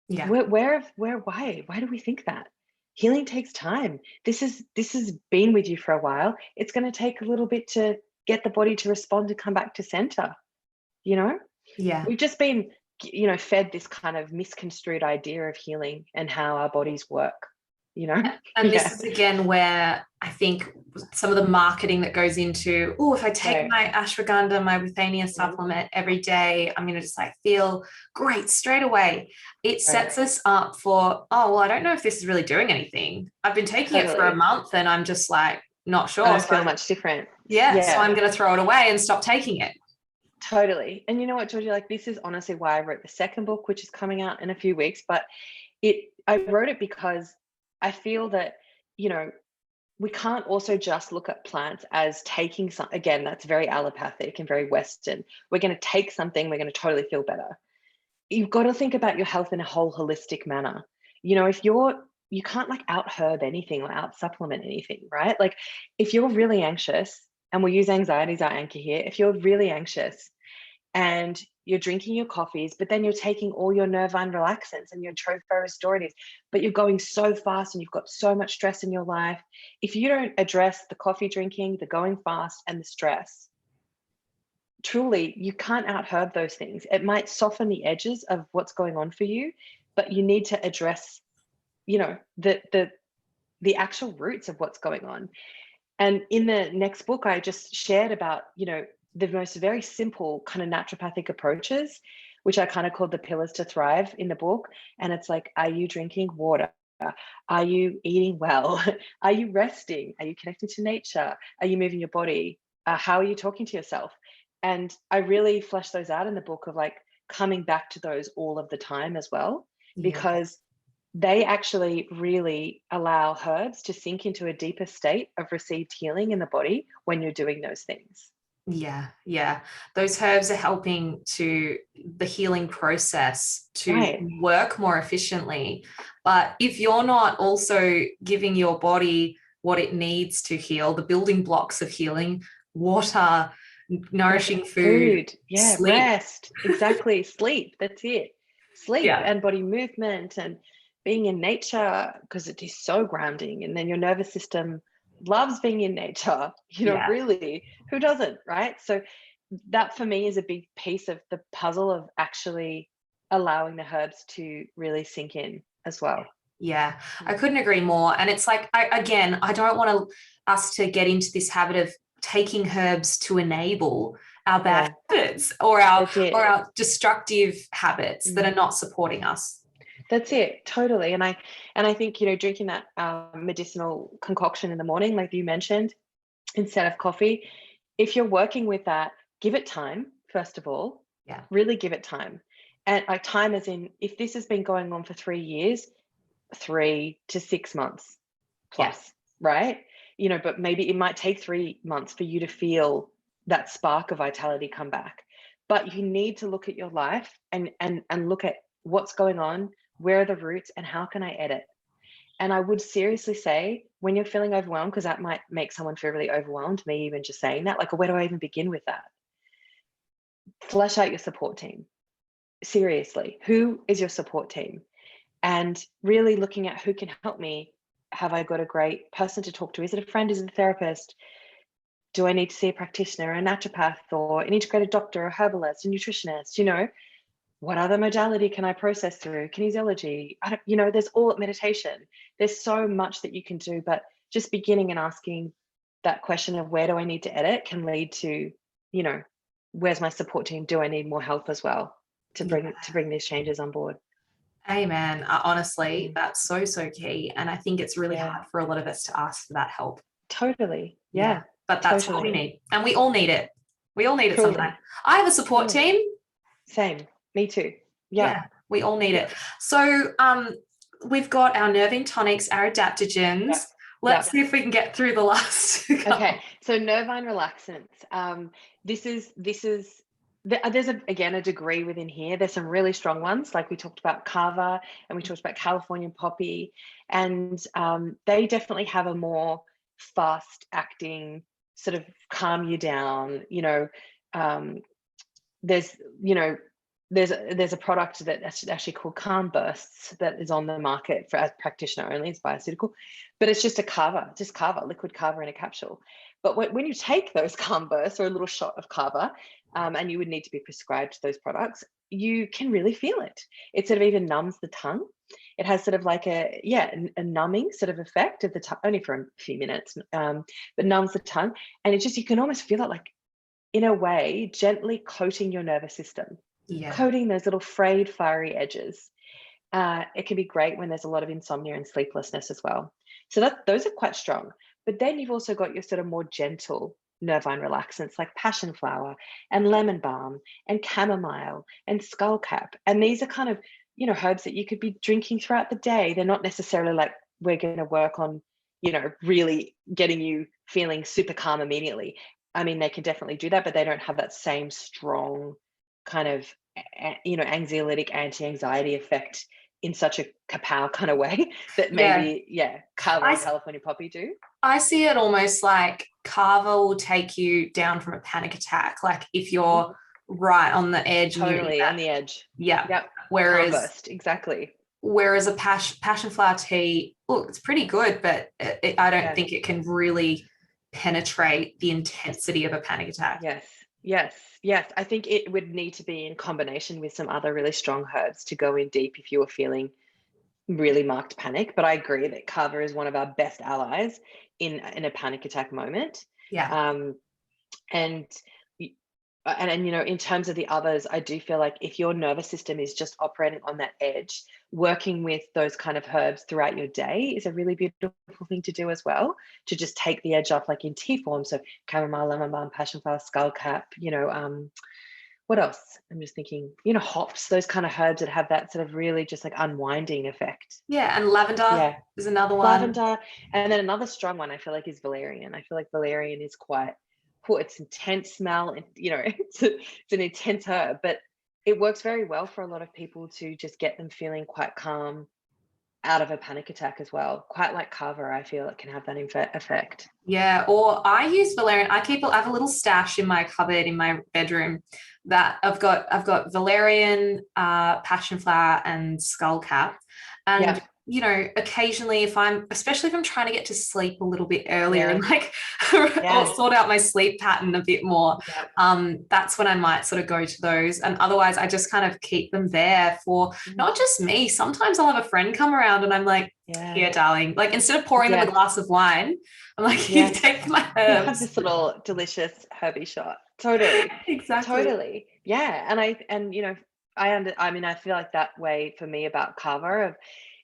Yeah. Why do we think that? Healing takes time. This has been with you for a while. It's going to take a little bit to get the body to respond and come back to center. Yeah. We've just been, fed this kind of misconstrued idea of healing and how our bodies work. And this is again where I think some of the marketing that goes into, if I take my ashwagandha, my ruthenia supplement every day, I'm going to just feel great straight away. It sets us up for, I don't know if this is really doing anything. I've been taking it for a month and I'm just not sure. I don't feel much different. Yeah. So I'm going to throw it away and stop taking it. Totally. And you know what, Georgia, this is honestly why I wrote the second book, which is coming out in a few weeks, but I wrote it because I feel that, we can't also just look at plants as taking again, that's very allopathic and very Western. We're going to take something, we're going to totally feel better. You've got to think about your health in a whole holistic manner. If you can't out herb anything or out supplement anything, right? If you're really anxious, and we'll use anxiety as our anchor here, if you're really anxious and you're drinking your coffees, but then you're taking all your nervine relaxants and your restorative, but you're going so fast and you've got so much stress in your life. If you don't address the coffee drinking, the going fast, and the stress, truly, you can't out herb those things. It might soften the edges of what's going on for you, but you need to address, the actual roots of what's going on. And in the next book, I just shared about, the most very simple kind of naturopathic approaches, which I kind of called the pillars to thrive in the book. And it's are you drinking water? Are you eating well? Are you resting? Are you connecting to nature? Are you moving your body? How are you talking to yourself? And I really flesh those out in the book of coming back to those all of the time as well, because they actually really allow herbs to sink into a deeper state of received healing in the body when you're doing those things. Yeah. Those herbs are helping to the healing process to work more efficiently. But if you're not also giving your body what it needs to heal, the building blocks of healing, water, nourishing food, sleep. Rest, exactly. Sleep, that's it. Sleep and body movement and being in nature, because it is so grounding. And then your nervous system loves being in nature, really, who doesn't, right? So that for me is a big piece of the puzzle of actually allowing the herbs to really sink in as well. Yeah, I couldn't agree more. And it's I don't want us to get into this habit of taking herbs to enable our bad habits or our destructive habits that are not supporting us. That's it, totally. And I think, drinking that medicinal concoction in the morning, like you mentioned, instead of coffee, if you're working with that, give it time, first of all. Yeah. Really give it time. And time as in, if this has been going on for 3 years, 3 to 6 months plus, right? But maybe it might take 3 months for you to feel that spark of vitality come back. But you need to look at your life and look at what's going on, where are the roots, and how can I edit? And I would seriously say, when you're feeling overwhelmed, because that might make someone feel really overwhelmed, me even just saying that, where do I even begin with that? Flesh out your support team. Seriously, who is your support team? And really looking at who can help me. Have I got a great person to talk to? Is it a friend? Is it a therapist? Do I need to see a practitioner, a naturopath, or an integrated doctor, a herbalist, a nutritionist? what other modality can I process through? Kinesiology, there's all meditation. There's so much that you can do, but just beginning and asking that question of where do I need to edit can lead to, where's my support team? Do I need more help as well to bring these changes on board? Amen. Honestly, that's so, so key. And I think it's really hard for a lot of us to ask for that help. Totally. Yeah. But that's what we need. And we all need it. We all need it sometimes. I have a support team. Same. Me too. Yeah. We all need it. So we've got our nervine tonics, our adaptogens. Let's see if we can get through the last couple. Okay. So nervine relaxants. There's a degree within here. There's some really strong ones, like we talked about kava and we talked about Californian poppy, and they definitely have a more fast acting sort of calm you down. There's a product that's actually called Calm Bursts that is on the market for as practitioner only. It's pharmaceutical, but it's just liquid kava in a capsule. But when you take those Calm Bursts or a little shot of kava, and you would need to be prescribed those products, you can really feel it. It sort of even numbs the tongue. It has sort of like a numbing sort of effect of the tongue, only for a few minutes, but numbs the tongue. And you can almost feel it like, in a way, gently coating your nervous system, coating those little frayed, fiery edges. It can be great when there's a lot of insomnia and sleeplessness as well. So those are quite strong. But then you've also got your sort of more gentle nervine relaxants like passion flower and lemon balm and chamomile and skullcap. And these are kind of, herbs that you could be drinking throughout the day. They're not necessarily like, we're going to work on, really getting you feeling super calm immediately. I mean, they can definitely do that, but they don't have that same strong kind of, anxiolytic anti-anxiety effect in such a kapow kind of way that maybe, kava and California poppy do. I see it almost like kava will take you down from a panic attack. Like if you're right on the edge. Totally on the edge. Yeah. Yep. Whereas exactly. Whereas a passion flower tea, look, it's pretty good, but I don't think it can really penetrate the intensity of a panic attack. Yes. I think it would need to be in combination with some other really strong herbs to go in deep if you were feeling really marked panic. But I agree that kava is one of our best allies in a panic attack moment. And in terms of the others, I do feel like if your nervous system is just operating on that edge, working with those kind of herbs throughout your day is a really beautiful thing to do as well, to just take the edge off, like in tea form. So chamomile, lemon balm, passion flower, skullcap, what else? I'm just thinking, hops, those kind of herbs that have that sort of really just like unwinding effect. Yeah, and lavender is another one. Lavender. And then another strong one I feel like is valerian. I feel like valerian is quite, it's intense smell, and it's an intense herb, but it works very well for a lot of people to just get them feeling quite calm out of a panic attack as well. Quite like kava, I feel it can have that effect. Yeah, or I use valerian. I have a little stash in my cupboard in my bedroom that I've got valerian, passion flower, and skullcap, and occasionally especially if I'm trying to get to sleep a little bit earlier and or sort out my sleep pattern a bit more, that's when I might sort of go to those. And otherwise I just kind of keep them there for not just me. Sometimes I'll have a friend come around and I'm like, here, darling, like instead of pouring them a glass of wine, I'm like, you take my herbs. You have this little delicious herby shot. Totally. Exactly. Totally. Yeah. And I feel like that way for me about kava, of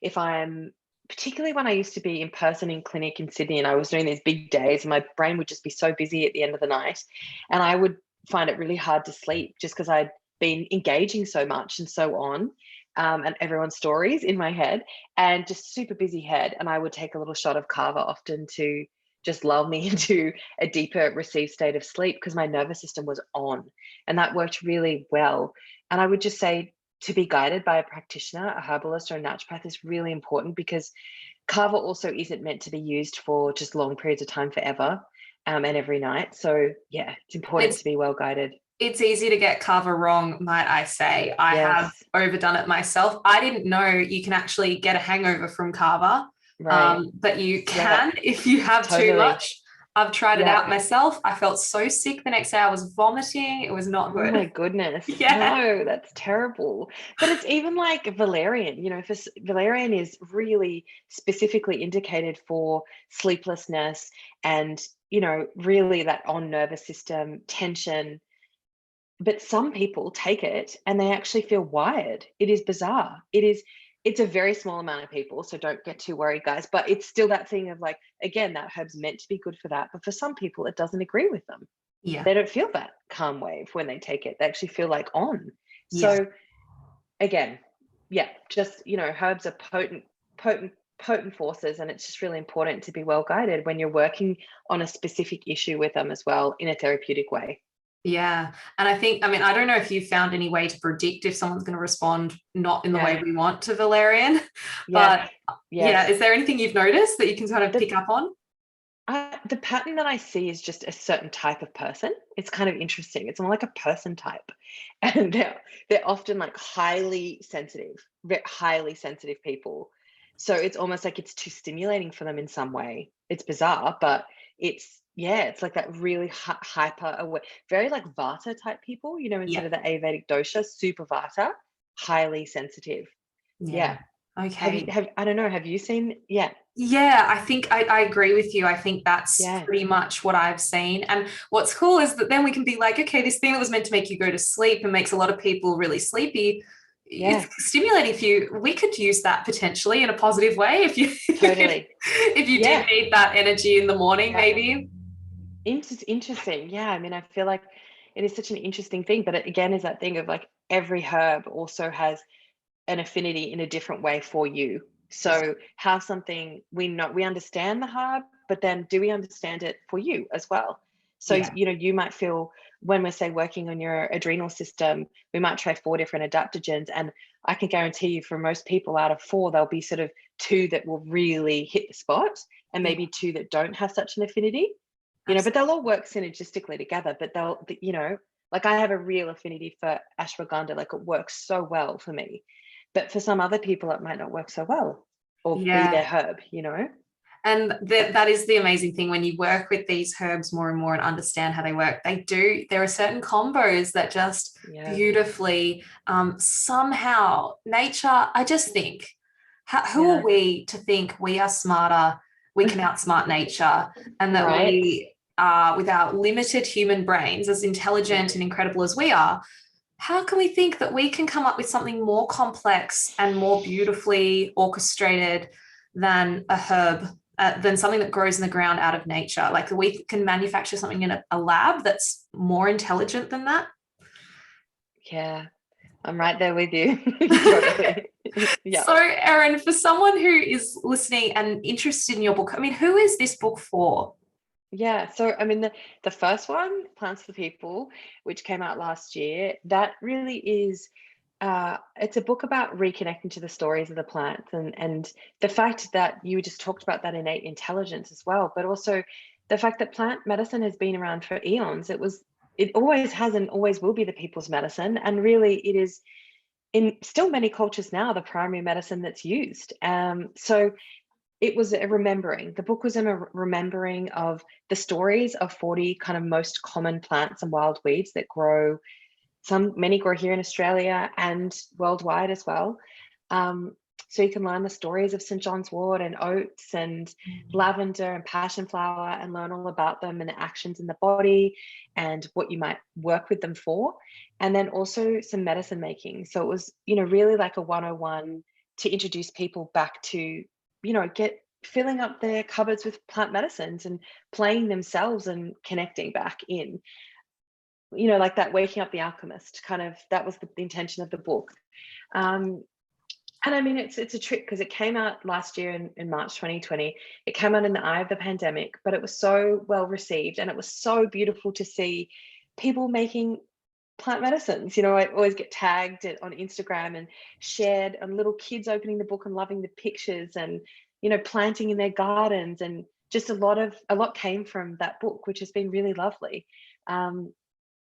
if I'm, particularly when I used to be in person in clinic in Sydney and I was doing these big days, my brain would just be so busy at the end of the night, and I would find it really hard to sleep just because I'd been engaging so much and so on, and everyone's stories in my head, and just super busy head. And I would take a little shot of kava often to just lull me into a deeper received state of sleep, because my nervous system was on, and that worked really well. And I would just say, to be guided by a practitioner, a herbalist or a naturopath is really important, because kava also isn't meant to be used for just long periods of time forever, and every night. So it's important to be well guided. It's easy to get kava wrong, might I say. I have overdone it myself. I didn't know you can actually get a hangover from kava, but you can if you have too much. I've tried it out myself. I felt so sick the next day. I was vomiting. It was not Oh my good. goodness. Yeah. No, that's terrible. But it's even like valerian, valerian is really specifically indicated for sleeplessness and, really that on nervous system tension. But some people take it and they actually feel wired. It is bizarre. It's a very small amount of people, so don't get too worried, guys. But it's still that thing of like, again, that herb's meant to be good for that. But for some people, it doesn't agree with them. Yeah. They don't feel that calm wave when they take it. They actually feel like on. Yeah. So again, just herbs are potent forces, and it's just really important to be well guided when you're working on a specific issue with them as well in a therapeutic way. Yeah. And I don't know if you found any way to predict if someone's going to respond not in the way we want to valerian, Yeah. but Yes. is there anything you've noticed that you can kind of pick up on? The pattern that I see is just a certain type of person. It's kind of interesting. It's more like a person type, and they're often like highly sensitive, very highly sensitive people. So it's almost like it's too stimulating for them in some way. It's bizarre, but it's like that really hyper aware, very like Vata type people. Instead of the Ayurvedic dosha, super Vata, highly sensitive. Yeah. Okay. I don't know. Have you seen? Yeah. Yeah, I think I agree with you. I think that's Yeah. pretty much what I've seen. And what's cool is that then we can be like, okay, this thing that was meant to make you go to sleep and makes a lot of people really sleepy, it's stimulating for you. We could use that potentially in a positive way if you Totally. if you did need that energy in the morning, maybe. Interesting. Yeah. I mean, I feel like it is such an interesting thing, but it again is that thing of like every herb also has an affinity in a different way for you. So how something we understand the herb, but then do we understand it for you as well? So, you might feel when we're say working on your adrenal system, we might try 4 different adaptogens. And I can guarantee you for most people out of 4, there'll be sort of 2 that will really hit the spot and maybe 2 that don't have such an affinity, but they'll all work synergistically together, but like I have a real affinity for ashwagandha, like it works so well for me. But for some other people, it might not work so well or be their herb, And that is the amazing thing when you work with these herbs more and more and understand how they work. There are certain combos that just beautifully, somehow nature, I just think, who are we to think we are smarter, we can outsmart nature, and that we are, with our limited human brains, as intelligent and incredible as we are, how can we think that we can come up with something more complex and more beautifully orchestrated than a herb, than something that grows in the ground out of nature? Like we can manufacture something in a lab that's more intelligent than that? Yeah, I'm right there with you. Totally. Yeah. So, Erin, for someone who is listening and interested in your book, who is this book for? Yeah. So, the first one, Plants for People, which came out last year, that really is, it's a book about reconnecting to the stories of the plants and the fact that you just talked about that innate intelligence as well, but also the fact that plant medicine has been around for eons. It always has and always will be the people's medicine. And really it is in still many cultures now, the primary medicine that's used. So it was a remembering. The book was a remembering of the stories of 40 kind of most common plants and wild weeds that grow. Many grow here in Australia and worldwide as well. So you can learn the stories of St. John's wort and oats and lavender and passion flower and learn all about them and the actions in the body and what you might work with them for. And then also some medicine making. So it was, really like a 101 to introduce people back to, get filling up their cupboards with plant medicines and playing themselves and connecting back in, like that waking up the alchemist kind of, that was the intention of the book. And it's a trick because it came out last year in March 2020. It came out in the eye of the pandemic, but it was so well received and it was so beautiful to see people making plant medicines. I always get tagged on Instagram and shared, and little kids opening the book and loving the pictures and, planting in their gardens, and just a lot came from that book, which has been really lovely. And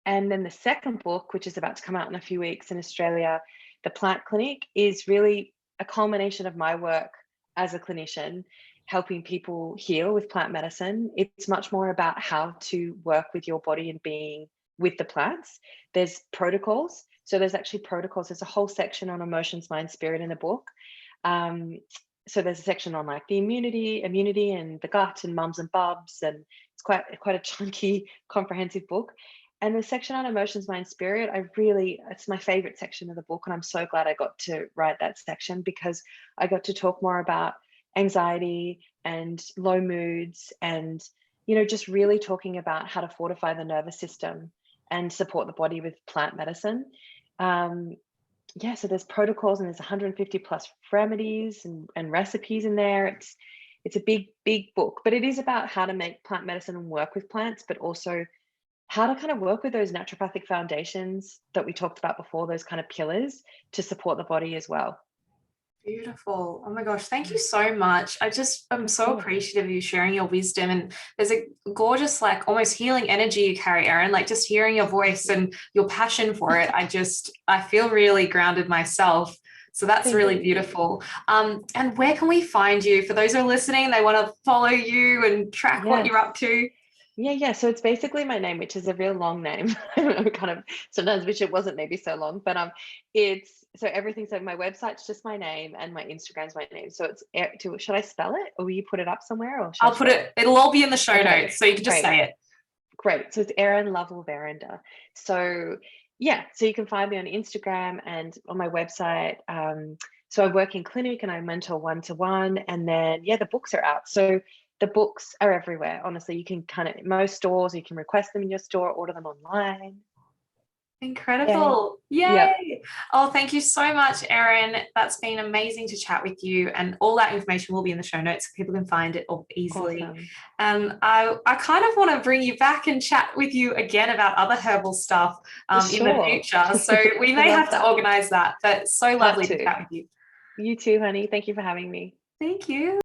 then the second book, which is about to come out in a few weeks in Australia, The Plant Clinic, is really a culmination of my work as a clinician helping people heal with plant medicine. It's much more about how to work with your body and being with the plants. There's protocols. So there's actually protocols. There's a whole section on emotions, mind, spirit in the book. So there's a section on like the immunity and the gut and mums and bubs, and it's quite a chunky, comprehensive book. And the section on emotions, mind, spirit, it's my favorite section of the book. And I'm so glad I got to write that section, because I got to talk more about anxiety and low moods, and, just really talking about how to fortify the nervous system and support the body with plant medicine. So there's protocols, and there's 150 plus remedies and recipes in there. It's a big book, but it is about how to make plant medicine and work with plants, but also how to kind of work with those naturopathic foundations that we talked about before, those kind of pillars to support the body as well. Beautiful. Oh my gosh, thank you so much. I'm so appreciative of you sharing your wisdom, and there's a gorgeous, like almost healing energy you carry, Erin, like just hearing your voice and your passion for it. I feel really grounded myself. So that's really beautiful. And where can we find you? For those who are listening, they want to follow you and track what you're up to. Yeah. So it's basically my name, which is a real long name. I kind of sometimes wish it wasn't maybe so long, but it's so everything. So my website's just my name, and my Instagram's my name. So should I spell it, or will you put it up somewhere? Or I'll put it. It'll all be in the show notes, so you can just say it. Great. So it's Erin Lovell Verinder. So so you can find me on Instagram and on my website. So I work in clinic and I mentor 1-to-1, and then the books are out. So the books are everywhere. Honestly, you can most stores, you can request them in your store, order them online. Incredible. Yay. Yep. Oh, thank you so much, Erin. That's been amazing to chat with you, and all that information will be in the show notes so people can find it all easily. Awesome. I kind of want to bring you back and chat with you again about other herbal stuff in the future. So we may have to organize that, but so lovely to chat with you. You too, honey. Thank you for having me. Thank you.